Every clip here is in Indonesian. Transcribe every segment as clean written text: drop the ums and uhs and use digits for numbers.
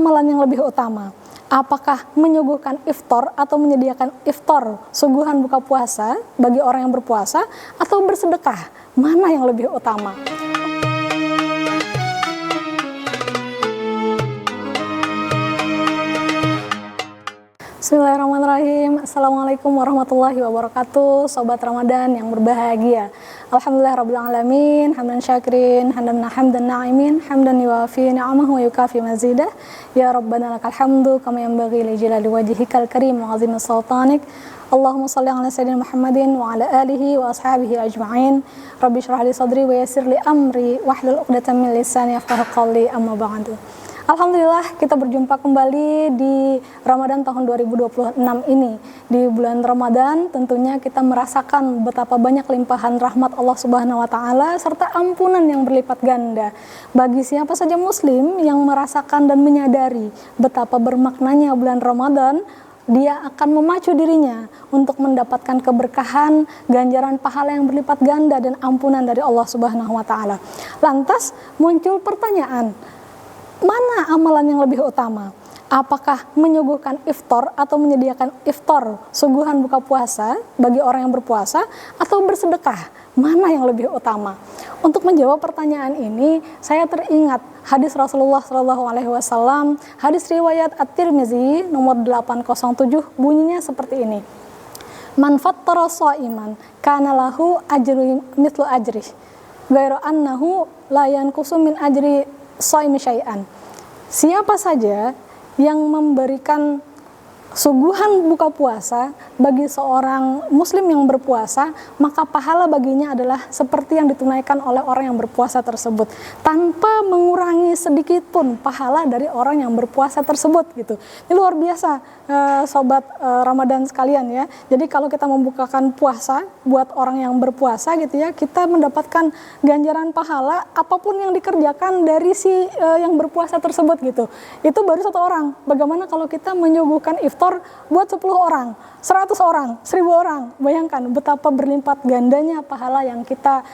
amalan yang lebih utama? Apakah menyuguhkan iftar atau menyediakan iftar, suguhan buka puasa bagi orang yang berpuasa, atau bersedekah? Mana yang lebih utama? Bismillahirrahmanirrahim. Assalamualaikum warahmatullahi wabarakatuh. Sobat Ramadan yang berbahagia. Alhamdulillah rabbil alamin, hamdan syakirin, hamdan na'imin, hamdan yuwafi ni'amahu wa yukafi mazidah. Ya Rabbana lakal hamdu kama yanbaghi li jalali wajhikal karim wa 'azimi sultanik. Allahumma shalli ala sayyidina Muhammadin wa ala alihi wa ashabihi ajma'in. Rabbi shrah li sadri wa yassir li amri wahlul 'uqdatam min lisani yafqahu qawli, amma ba'du. Alhamdulillah, kita berjumpa kembali di Ramadan tahun 2026 ini. Di bulan Ramadan tentunya kita merasakan betapa banyak limpahan rahmat Allah Subhanahu wa taala serta ampunan yang berlipat ganda. Bagi siapa saja muslim yang merasakan dan menyadari betapa bermaknanya bulan Ramadan, dia akan memacu dirinya untuk mendapatkan keberkahan, ganjaran pahala yang berlipat ganda dan ampunan dari Allah Subhanahu wa taala. Lantas muncul pertanyaan, mana amalan yang lebih utama? Apakah menyuguhkan iftar atau menyediakan iftar, suguhan buka puasa bagi orang yang berpuasa, atau bersedekah? Mana yang lebih utama? Untuk menjawab pertanyaan ini, saya teringat hadis Rasulullah SAW, hadis riwayat At-Tirmizi nomor 807, bunyinya seperti ini. Man fattara sha'iman kana lahu ajru mithlu ajrih, ghairu annahu la yanqusu min ajri shaimi syai'an. Siapa saja yang memberikan suguhan buka puasa bagi seorang muslim yang berpuasa, maka pahala baginya adalah seperti yang ditunaikan oleh orang yang berpuasa tersebut, tanpa mengurangi sedikit pun pahala dari orang yang berpuasa tersebut gitu. Ini luar biasa, sobat Ramadan sekalian ya. Jadi kalau kita membukakan puasa buat orang yang berpuasa gitu ya, kita mendapatkan ganjaran pahala apapun yang dikerjakan dari si yang berpuasa tersebut gitu. Itu baru satu orang. Bagaimana kalau kita menyuguhkan iftar buat 10 orang, 100 orang, 1000 orang. Bayangkan betapa berlipat gandanya pahala yang kita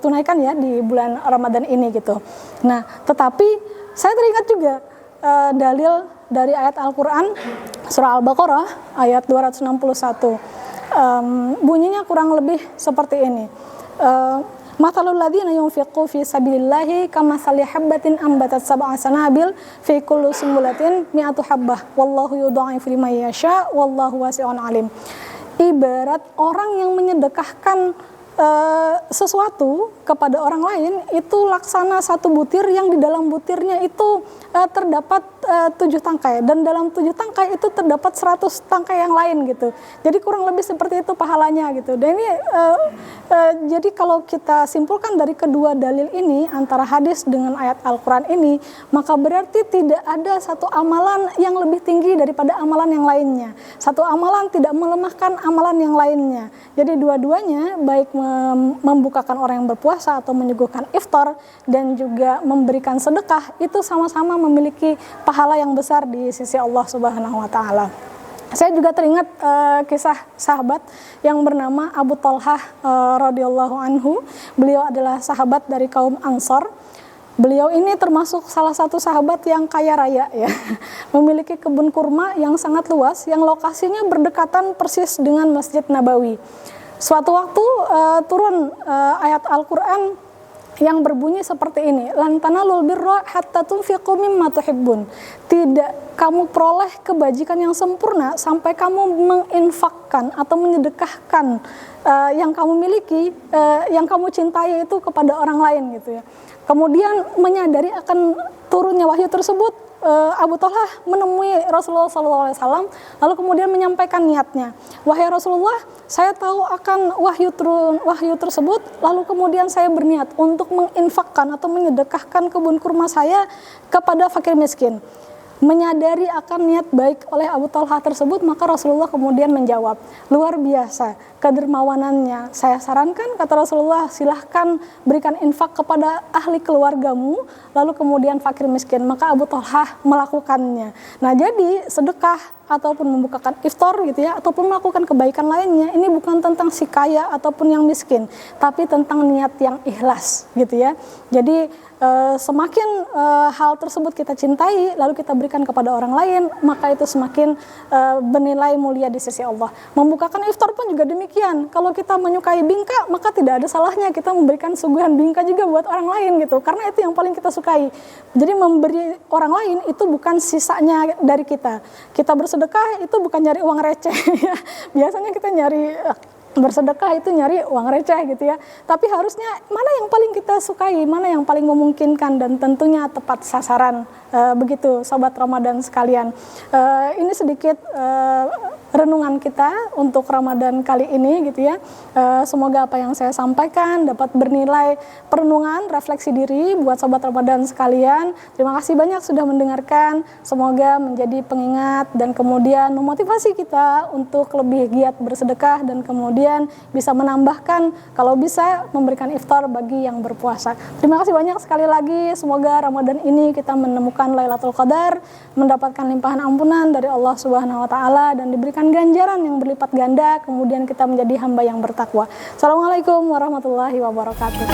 tunaikan ya di bulan Ramadan ini gitu. Nah, tetapi saya teringat juga dalil dari ayat Al-Qur'an surah Al-Baqarah ayat 261. Bunyinya kurang lebih seperti ini. Mathalul ladzina yunfiqu fi sabilillahi kamathali habbatin ambatat sab'a sanabil fi kulli sumbulatin mi'atu habbah wallahu yudha'ifu liman yasha wallahu wasi'un alim. Ibarat orang yang menyedekahkan sesuatu kepada orang lain, itu laksana satu butir yang di dalam butirnya itu terdapat 7 tangkai, dan dalam 7 tangkai itu terdapat 100 tangkai yang lain gitu. Jadi kurang lebih seperti itu pahalanya gitu. Dan ini jadi kalau kita simpulkan dari kedua dalil ini, antara hadis dengan ayat Al-Quran ini, maka berarti tidak ada satu amalan yang lebih tinggi daripada amalan yang lainnya. Satu amalan tidak melemahkan amalan yang lainnya. Jadi dua-duanya, baik membukakan orang yang berpuasa atau menyuguhkan iftar dan juga memberikan sedekah, itu sama-sama memiliki pahala yang besar di sisi Allah Subhanahu wa taala. Saya juga teringat kisah sahabat yang bernama Abu Thalhah radhiyallahu anhu. Beliau adalah sahabat dari kaum Ansor. Beliau ini termasuk salah satu sahabat yang kaya raya ya. Memiliki kebun kurma yang sangat luas yang lokasinya berdekatan persis dengan Masjid Nabawi. Suatu waktu turun ayat Al-Quran yang berbunyi seperti ini, lan tanalul birra hatta tunfiqu mimma tuhibbun. Tidak kamu peroleh kebajikan yang sempurna sampai kamu menginfakkan atau menyedekahkan yang kamu miliki, yang kamu cintai itu kepada orang lain gitu ya. Kemudian menyadari akan turunnya wahyu tersebut, Abu Thalhah menemui Rasulullah SAW, lalu kemudian menyampaikan niatnya. Wahai Rasulullah, saya tahu akan wahyu tersebut, lalu kemudian saya berniat untuk menginfakkan atau menyedekahkan kebun kurma saya kepada fakir miskin. Menyadari akan niat baik oleh Abu Thalhah tersebut, maka Rasulullah kemudian menjawab, luar biasa kedermawanannya. Saya sarankan, kata Rasulullah, silahkan berikan infak kepada ahli keluargamu, lalu kemudian fakir miskin. Maka Abu Thalhah melakukannya. Nah, jadi sedekah ataupun membukakan iftar gitu ya, ataupun melakukan kebaikan lainnya, ini bukan tentang si kaya ataupun yang miskin, tapi tentang niat yang ikhlas gitu ya. Jadi semakin hal tersebut kita cintai lalu kita berikan kepada orang lain, maka itu semakin bernilai mulia di sisi Allah. Membukakan iftar pun juga demikian. Kalau kita menyukai bingka, maka tidak ada salahnya kita memberikan suguhan bingka juga buat orang lain gitu, karena itu yang paling kita sukai. Jadi memberi orang lain itu bukan sisanya dari kita. Kita bersedekah itu bukan nyari uang receh ya. Biasanya kita nyari bersedekah itu nyari uang receh gitu ya. Tapi harusnya mana yang paling kita sukai, mana yang paling memungkinkan dan tentunya tepat sasaran. Begitu Sobat Ramadan sekalian. Ini sedikit renungan kita untuk Ramadan kali ini gitu ya. Semoga apa yang saya sampaikan dapat bernilai perenungan, refleksi diri buat Sobat Ramadan sekalian. Terima kasih banyak sudah mendengarkan. Semoga menjadi pengingat dan kemudian memotivasi kita untuk lebih giat bersedekah dan kemudian bisa menambahkan kalau bisa memberikan iftar bagi yang berpuasa. Terima kasih banyak sekali lagi. Semoga Ramadan ini kita menemukan Lailatul Qadar, mendapatkan limpahan ampunan dari Allah Subhanahu wa taala dan diberikan ganjaran yang berlipat ganda, kemudian kita menjadi hamba yang bertakwa. Assalamualaikum warahmatullahi wabarakatuh.